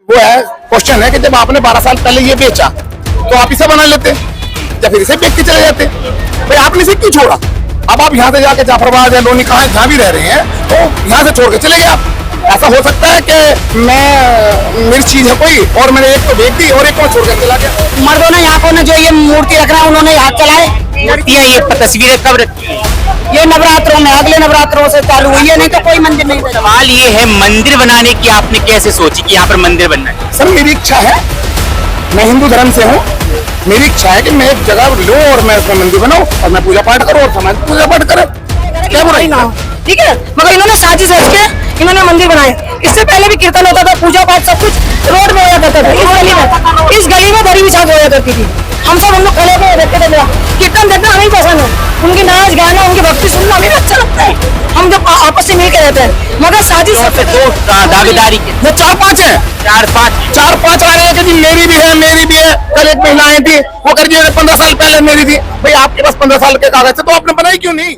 वो है क्वेश्चन है कि जब आपने 12 साल पहले ये बेचा तो आप इसे बना लेते या फिर इसे बेच के चले जाते। भाई आपने इसे क्यों छोड़ा? अब आप यहाँ से जाके जाफराबाद या लोनी कहाँ जहाँ भी रह रहे हैं तो यहाँ से छोड़ के चले गए आप। ऐसा हो सकता है कि मेरी चीज है कोई और मैंने एक तो बेच दी और एक को छोड़ के चला गया। मर्दों ने यहाँ को जो ये मूर्ति रख रहा है उन्होंने हाथ चलाए। मूर्तियाँ ये तस्वीरें कब रखी है? ये नवरात्रों में, अगले नवरात्रों से चालू हुई है, नहीं तो कोई मंदिर नहीं। सवाल ये है मंदिर बनाने की आपने कैसे सोची कि यहाँ पर मंदिर बनना है? सर मेरी इच्छा है, मैं हिंदू धर्म से हूँ, मेरी इच्छा है कि मैं एक जगह लूँ और मैं उसमें मंदिर बनाऊँ और मैं पूजा पाठ करूँ और समाज पूजा पाठ करे। क्या बुराई ना हो, ठीक है, मगर इन्होंने साजिश रच के इन्होंने मंदिर बनाया। इससे पहले भी कीर्तन होता था, पूजा पाठ सब कुछ रोड में होया करता था। इस गली में दरी बिछा होया करती थी। हम सब लोग खड़े हुए देखते थे, कीर्तन देखना हमें पसंद है, उनकी नाच गाना उनकी भक्ति सुनना हमें अच्छा लगता है। हम जब आपस में मिलकर रहते हैं, मगर साजिश दो दावेदारी के वो 4-5 है, 4-5 आ रहे हैं कि जी मेरी भी है, मेरी भी है। कल एक महिला आई थी, वो कर 15 साल पहले मेरी थी। भाई आपके पास 15 साल के कागज थे तो आपने बनाई क्यों नहीं?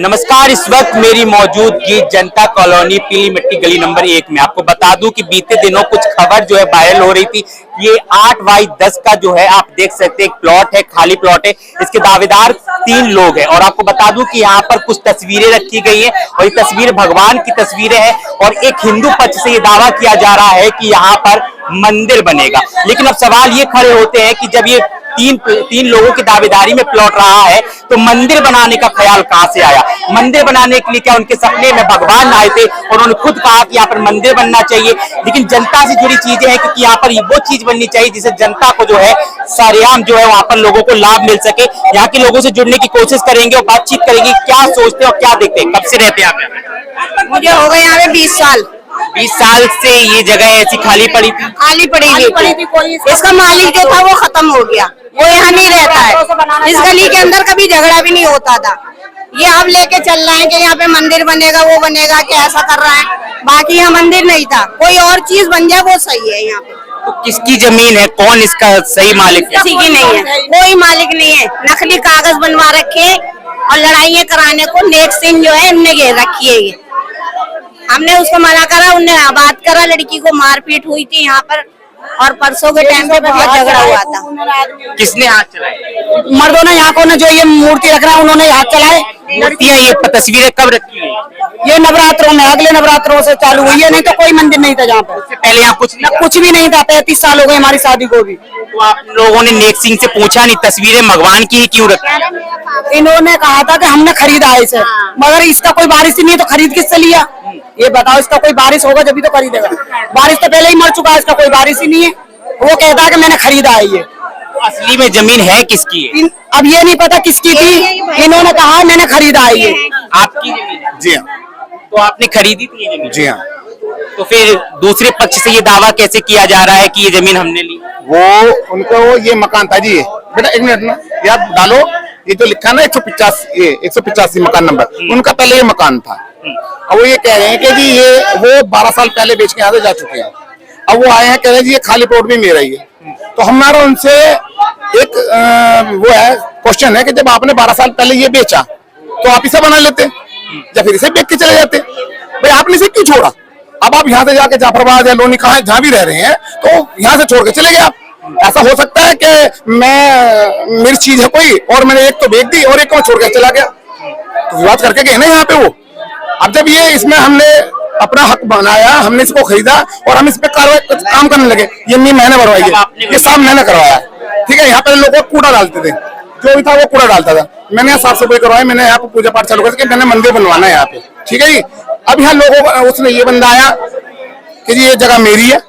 नमस्कार, इस वक्त मेरी मौजूदगी जनता कॉलोनी पीली मिट्टी गली नंबर 1 में। आपको बता दूं कि बीते दिनों कुछ खबर जो है वायरल हो रही थी। ये 8x10 का जो है आप देख सकते हैं, एक प्लॉट है, खाली प्लॉट है। इसके दावेदार 3 लोग हैं और आपको बता दूं कि यहाँ पर कुछ तस्वीरें रखी गई हैं और ये तस्वीर भगवान की तस्वीरें हैं और एक हिंदू पक्ष से ये दावा किया जा रहा है कि यहाँ पर मंदिर बनेगा। लेकिन अब सवाल ये खड़े होते हैं कि जब ये तीन लोगों की दावेदारी में प्लॉट रहा है तो मंदिर बनाने का ख्याल कहां से आया? मंदिर बनाने के लिए क्या उनके सपने में भगवान आए थे और उन्होंने खुद कहा कि यहाँ पर मंदिर बनना चाहिए? लेकिन जनता से जुड़ी चीजें हैं क्योंकि यहाँ पर वो चीज बननी चाहिए जिससे जनता को जो है सरेआम जो है वहां पर लोगों को लाभ मिल सके। यहाँ के लोगों से जुड़ने की कोशिश करेंगे और बातचीत करेंगे, क्या सोचते हैं और क्या देखते हैं। कब से रहते हैं आप? मुझे हो गए यहाँ पे 20 साल। 20 साल से ये जगह ऐसी खाली पड़ी थी? खाली पड़ी थी। इसका मालिक जो था वो खत्म हो गया, वो यहाँ नहीं रहता है। इस गली के अंदर कभी झगड़ा भी नहीं होता था। ये अब लेके चल रहे हैं कि यहाँ पे मंदिर बनेगा, वो बनेगा, क्या ऐसा कर रहा है। बाकी यहाँ मंदिर नहीं था, कोई और चीज बन जाए वो सही है। यहाँ पे तो किसकी जमीन है, कौन इसका सही मालिक है? किसी की नहीं है, कोई मालिक नहीं है। नकली कागज बनवा रखे और लड़ाइयाँ कराने को नेक सिंह जो है इनने घेर रखी है। ये हमने उसको मना करा, उनने बात करा, लड़की को मारपीट हुई थी यहाँ पर और परसों के टाइम पे बहुत झगड़ा हुआ था। किसने हाथ चलाए? मर्दों ने यहाँ को जो ये मूर्ति रख रहा है उन्होंने हाथ चलाए। मूर्तियाँ ये तस्वीरें कब रखी है? ये नवरात्रों में, अगले नवरात्रों से चालू हुई है, नहीं तो कोई मंदिर नहीं था जहाँ पे। उससे पहले यहाँ कुछ भी नहीं था। 35 साल हो गए हमारी शादी को भी। तो आप लोगों ने नेक सिंह से पूछा नहीं तस्वीरें भगवान की ही क्यों रखी? इन्होंने कहा था कि हमने खरीदा है इसे, मगर इसका कोई बारिश ही नहीं है तो खरीद किससे लिया? ये बताओ, इसका कोई बारिश होगा जब भी तो खरीदेगा। बारिश तो पहले ही मर चुका है, इसका कोई बारिश ही नहीं है। वो कहता है कि मैंने खरीदा है ये। असली में जमीन है किसकी है? अब ये नहीं पता किसकी थी, इन्होंने कहा मैंने खरीदा है ये। आपकी जमीन है? जी हाँ। तो आपने खरीदी थी ये जमीन? जी हाँ। तो फिर दूसरे पक्ष से ये दावा कैसे किया जा रहा है कि ये जमीन हमने ली? वो उनको ये मकान था जी। बेटा एक मिनट ना याद डालो, ये जो लिखा ना 185 मकान नंबर, उनका पहले ये मकान था। अब वो ये कह रहे हैं कि जी ये वो 12 साल पहले बेच के यहाँ से जा चुके हैं। अब वो आए हैं कह रहे हैं जी ये खाली प्लॉट भी मेरा ही है। तो हमारा उनसे एक वो है क्वेश्चन है कि जब आपने 12 साल पहले ये बेचा तो आप इसे बना लेते या फिर इसे बेच के चले जाते। भाई आपने इसे क्यों छोड़ा? अब आप यहाँ से जाके जाफराबाद या लोनी कहाँ जहाँ भी रह रहे हैं तो यहाँ से छोड़ के चले गए आप। ऐसा हो सकता है कि मेरी चीज है कोई और मैंने एक तो बेच दी और एक को छोड़ के चला गया। तो विवाद करके गए ना यहाँ पे वो। अब जब ये इसमें हमने अपना हक बनाया, हमने इसको खरीदा और हम इस पे कार्रवाई काम करने लगे। ये नहीं मैंने भरवाई है, ये साफ मैंने करवाया। ठीक है, यहाँ पे लोग कूड़ा डालते थे, जो भी था वो कूड़ा डालता था। मैंने यहाँ साफ सफाई करवाई, मैंने यहाँ पे पूजा पाठ चालू कर, मैंने मंदिर बनवाना है यहाँ पे। ठीक है जी। अब यहाँ लोगों को उसने ये बंदा आया कि जी ये जगह मेरी है।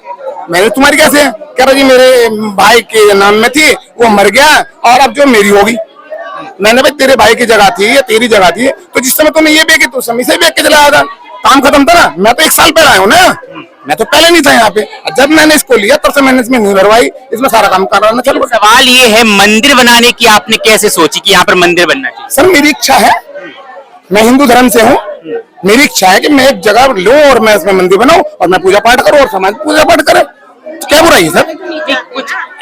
मैंने तुम्हारी कैसे है? कह रहा जी मेरे भाई के नाम में थी, वो मर गया और अब जो मेरी होगी। मैंने भाई तेरे भाई की जगह थी या तेरी जगह थी, तो जिस समय तुमने ये बेची तो समय से बेच के चला आया था, काम खत्म था ना। मैं तो 1 साल पहले आया हूँ ना, मैं तो पहले नहीं था यहाँ पे। जब मैंने इसको लिया तब से मैंने इसमें नहीं भरवाई, इसमें सारा काम कराना चलो। सवाल ये है मंदिर बनाने की आपने कैसे सोची कि यहाँ पर मंदिर बनना चाहिए? सर मेरी इच्छा है, मैं हिंदू धर्म से हूँ, मेरी इच्छा है कि मैं एक जगह लूँ और मैं इसमें मंदिर बनाऊँ और मैं पूजा पाठ करूँ और समाज पूजा पाठ करे। क्या बुराई है सर?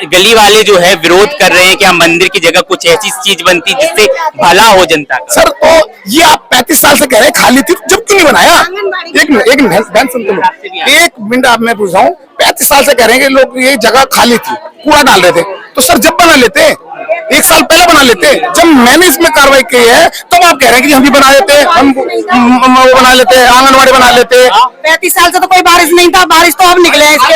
गली वाले जो है विरोध कर रहे हैं कि हम मंदिर की जगह कुछ ऐसी चीज बनती जिससे भला हो जनता का। सर तो ये आप 35 साल से कह रहे हैं खाली थी, जब क्यों नहीं बनाया? एक मिनट बहन सुनते लो, एक मिनट आप मैं पूछ रहा हूँ, 35 साल से कह रहे हैं कि लोग ये जगह खाली थी, कूड़ा डाल रहे थे, तो सर जब बना लेते, 1 साल पहले बना लेते। जब मैंने इसमें कार्रवाई की है तब आप कह रहे हैं कि हम भी बना लेते, हम वो बना लेते, आंगनबाड़ी बना लेते। 35 साल से तो कोई बारिश नहीं था, बारिश तो अब निकले हैं इसके।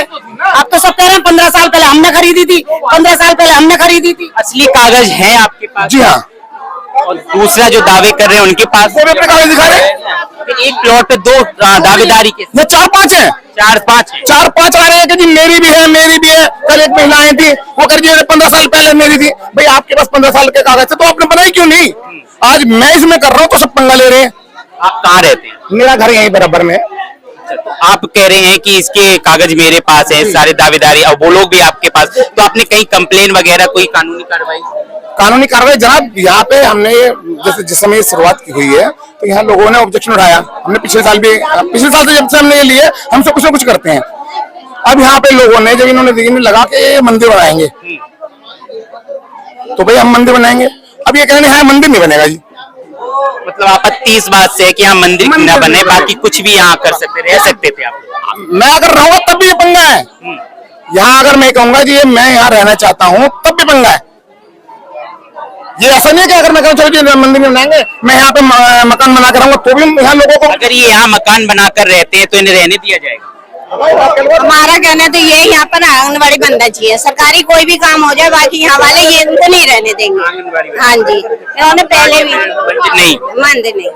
अब तो सब कह रहे हैं 15 साल पहले हमने खरीदी थी, 15 साल पहले हमने खरीदी थी। असली कागज है आपके पास? जी हाँ। और दूसरा जो दावे कर रहे हैं उनके पास? वो भी अपने कागज दिखा रहे हैं। एक प्लॉट पे 2 दावेदारी के ये 4-5 है, 4-5 है। 4-5 आ रहे हैं कि जी मेरी भी है, मेरी भी है। कल एक महिला आई थी, वो कर 15 साल पहले मेरी थी। भाई आपके पास 15 साल के कागज थे तो आपने बनाई क्यों नहीं? आज मैं इसमें कर रहा हूँ तो सब पंगा ले रहे हैं। आप कहाँ रहते हैं? मेरा घर यहीं बराबर में है। तो आप कह रहे हैं कि इसके कागज मेरे पास है, सारे दावेदारी, और वो लोग भी आपके पास, तो आपने कहीं कंप्लेन वगैरह कोई कानूनी कार्रवाई? कानूनी कार्रवाई जनाब यहाँ पे हमने जैसे जिस समय शुरुआत की हुई है तो यहाँ लोगों ने ऑब्जेक्शन उठाया। हमने पिछले साल से जब से हमने ये लिए, हम सब कुछ ना कुछ करते हैं। अब यहाँ पे लोगों ने जब इन्होंने लगा के मंदिर बनाएंगे, तो भाई हम मंदिर बनाएंगे। अब ये कह रहे हैं मंदिर नहीं बनेगा जी। मतलब आपत्ति इस बात से है कि यहाँ मंदिर न बने, बाकी कुछ भी यहाँ कर सकते, रह सकते थे आप? मैं अगर रहूंगा तब भी ये पंगा है। यहाँ अगर मैं कहूंगा जी मैं यहाँ रहना चाहता हूँ तब भी पंगा है। ये ऐसा नहीं है कि अगर मैं कहूँ चलो जी मंदिर में बनाएंगे, मैं यहाँ पे मकान बना कर रहूंगा तो भी यहाँ लोगों को, अगर ये यहाँ मकान बनाकर रहते हैं तो इन्हें रहने दिया जाएगा? हमारा कहना तो ये यहाँ पर आंगनबाड़ी बनना चाहिए। सरकारी कोई भी काम हो जाए, बाकी यहाँ वाले ये इनको नहीं रहने देंगे। हाँ जी, इन्होंने पहले भी नहीं मंदिर नहीं,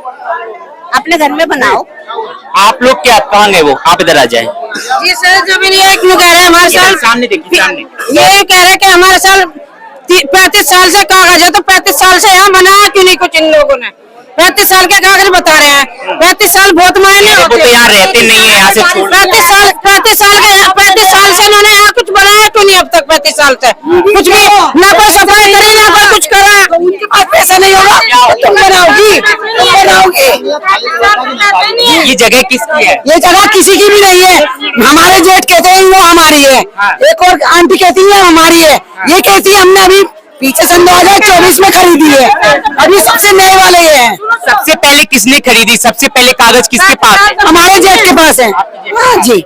अपने घर में बनाओ। आप लोग क्या कहाँ गए? वो आप इधर आ जाए। जी सर, जमीन ये क्यों कह रहे हैं हमारे साल? सामने देखिए, सामने। ये कह रहे हैं कि हमारे साल 35 साल से कागज है, तो 35 साल से यहाँ बनाया क्यों नहीं कुछ इन लोगों ने? 35 साल के कागज बता रहे हैं। 35 साल बहुत मायने वो होते तो यहाँ रहते नहीं है, यहाँ से 35 साल से इन्होंने यहाँ कुछ बनाया क्यों नहीं अब तक? 35 साल से कुछ भी ना कोई सफाई करे, ना कोई कुछ करा। उनके पास पैसा नहीं होगा, तुम बनाओगी, तुम बनाओगी। ये जगह किसकी है? ये जगह किसी की भी नहीं है। हमारे जेठ कहते हैं वो हमारी है, एक और आंटी कहती है हमारी है, ये कहती है हमने अभी पीछे सन 2024 में खरीदी है, अभी सबसे नए वाले ये हैं। सबसे पहले किसने खरीदी? सबसे पहले कागज किसके पास है? हमारे जेठ के पास है। हाँ जी,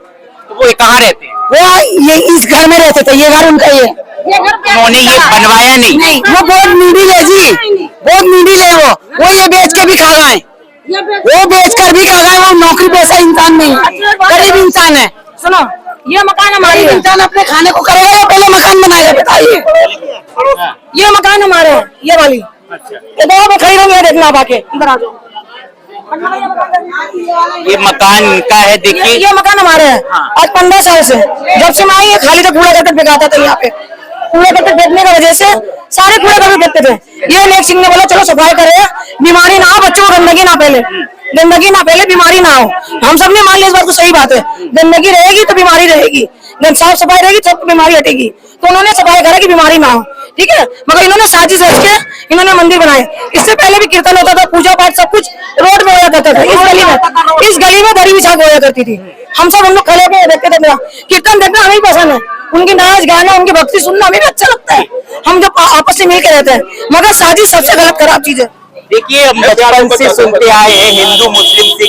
तो वो कहाँ रहते हैं? वो ये इस घर में रहते थे, ये घर उनका ही है। उन्होंने ये बनवाया नहीं? वो बहुत नीडी है जी, बहुत नीडी है वो ये बेच के भी खा गए, वो बेच कर भी खा गए। वो नौकरी पैसा इंसान नहीं है, गरीब इंसान है। सुनो, ये मकान हमारी है। इंसान अपने खाने को करेगा या पहले मकान बनाएगा? बताइए। ये मकान हमारे है, ये वाली। ये दो में खरीदोगे, देखना आप आके इधर आ जाओ। ये मकान इनका है, देखिए। ये मकान हमारे है। आज 15 साल से जब से मैं आई, ये खाली तो कूड़ा करकट फेंकाता था यहाँ पे। कूड़ा करकट फेंकने की वजह से सारे कूड़ा करकट फेंकते थे। ये नेक सिंह ने बोला चलो सफाई करें, बीमारी ना हो, बच्चों को गंदगी ना फैले, गंदगी ना फैले, बीमारी ना हो। हम सब ने मान लिया इस बात को, सही बात है। गंदगी रहेगी तो बीमारी रहेगी, साफ सफाई रहेगी तो बीमारी हटेगी। तो उन्होंने सफाई करा कि बीमारी ना हो, ठीक है। मगर इन्होंने साजिश रच के इन्होंने मंदिर बनाए। इससे पहले भी कीर्तन होता था, पूजा पाठ सब कुछ रोड में होया करता था। इस गली में दरी बिछा के होया करती थी। हम सब लोग खड़े होकर देखते थे। कीर्तन देखना हमें पसंद है, उनकी नाच गाना, उनकी भक्ति सुनना हमें भी अच्छा लगता है। हम जब आपस में मिलकर रहते हैं, मगर साजिश सबसे गलत खराब चीज है। देखिए, हम बचपन से सुनते आए हैं हिंदू मुस्लिम से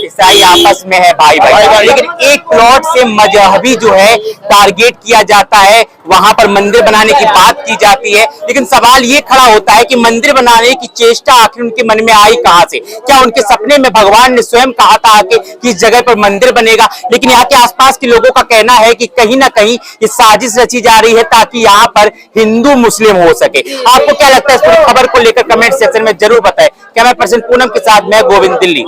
ईसाई आपस में है भाई भाई, लेकिन एक प्लॉट से मजहबी जो है टारगेट किया जाता है, वहां पर मंदिर बनाने की बात की जाती है। लेकिन सवाल ये खड़ा होता है कि मंदिर बनाने की चेष्टा आखिर उनके मन में आई कहां से? क्या उनके सपने में भगवान ने स्वयं कहा था आके कि इस जगह पर मंदिर बनेगा? लेकिन यहाँ के आसपास के लोगों का कहना है कि कहीं ना कहीं ये साजिश रची जा रही है ताकि यहाँ पर हिंदू मुस्लिम हो सके। आपको क्या लगता है इस पूरी खबर को लेकर? कमेंट सेक्शन में जरूर बताएं। कैमरा पर्सन पूनम के साथ मैं गोविंद, दिल्ली।